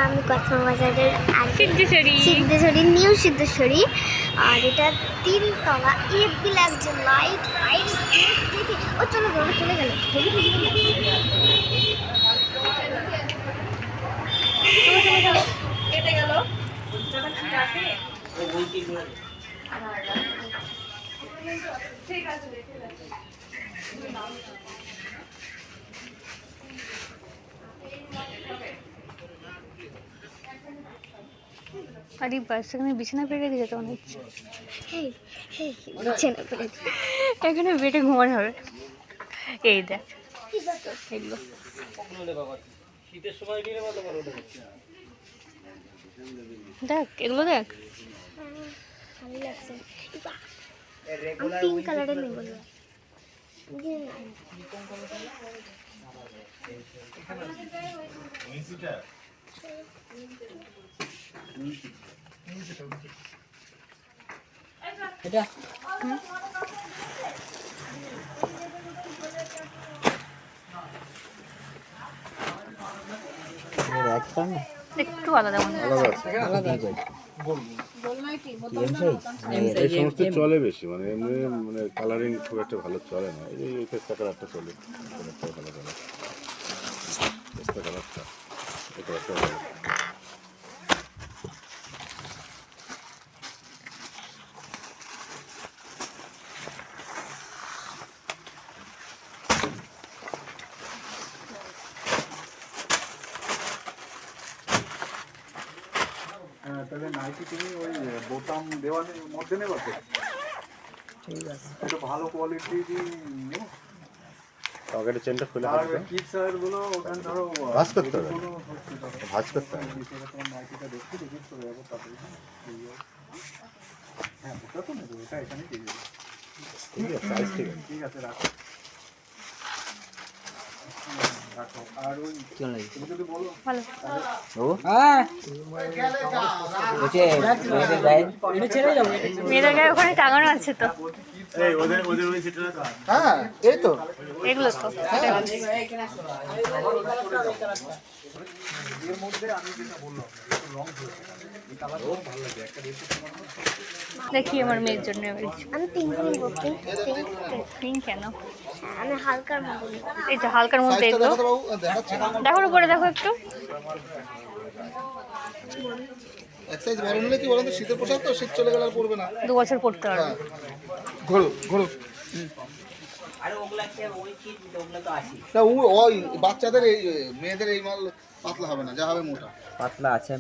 আমি কসমবাজারের সিদ্ধেশ্বরী নিউ সিদ্ধেশ্বরী। আর এটা 3 তলা এফবিল একজন লাইট দেখে ও চলে গেল চলে গেল। কেটে গেল ঠিক আছে। আরে বাস এখানে বিছানা পেরে রেখে যেতে মনে হচ্ছে। এখানে বেটে ঘুমানো হবে। এই দেখ এগুলো শীতের সময় গেলে ভালো ভালো দেখ এগুলো দেখ ভালো লাগছে। আমি পিঙ্ক কালারের নেব না। এটা একটু আলাদা মনে হয়। এই সমস্ত চলে বেশি, মানে এমনি মানে কালারিং খুব একটা ভালো চলে না। এই পেস্তা কালারটা চলে, একটা ভালো কালার, পেস্তা কালারটা এটা একটা ভালো। তাহলে নাইটি তুমি ওই বোতাম দেওয়ালের মধ্যে নেবা তো? ঠিক আছে, একটু ভালো কোয়ালিটি নেব। পকেটের চেনটা খুলে আর কিডসের গুলো ওখানে ধরো ভাঁজ করতে হবে, কোনো হচ্ছে ধরো ভাঁজ করতে হবে। তোমার নাইটিটা দেখতে দেখে চলে যাবো তাড়াতাড়ি। হ্যাঁ ওটা তো নেবো, ওটা এখানে দিয়ে দেবো। ঠিক আছে, সাইজ ঠিক আছে। ঠিক আছে রাখো রাখো। আর ওই তুমি যদি বলো ভালো মেয়েদের গায়ে ওখানে টাঙানো আছে তো। এই ওদের ওই সিটটা রাখা। হ্যাঁ এই তো এগুলো তো এর মধ্যে আমি যেটা বললাম একটু রং এই কালারটা ভালো লাগে একটা বেশি দেখি আমার মেয়ের জন্য আমি পিঙ্ক নেব। পিঙ্ক কেন? আমি হালকার মধ্যে নেব। এই তো হালকার মধ্যে এগুলো দেখো উপরে দেখো একটু। এক সাইজ বড় নিলে কি বলেন তো, শীতের পোশাক তো শীত চলে গেলে আর পরবে না। 2 বছর পড়তে পারবে। ঘোরো ঘোরো। আরে ওগুলা কি ওই শীত ওগুলা তো আসি না ওই বাচ্চাদের এই মেয়েদের এই মাল পাতলা হবে না, যা হবে মোটা পাতলা আছে।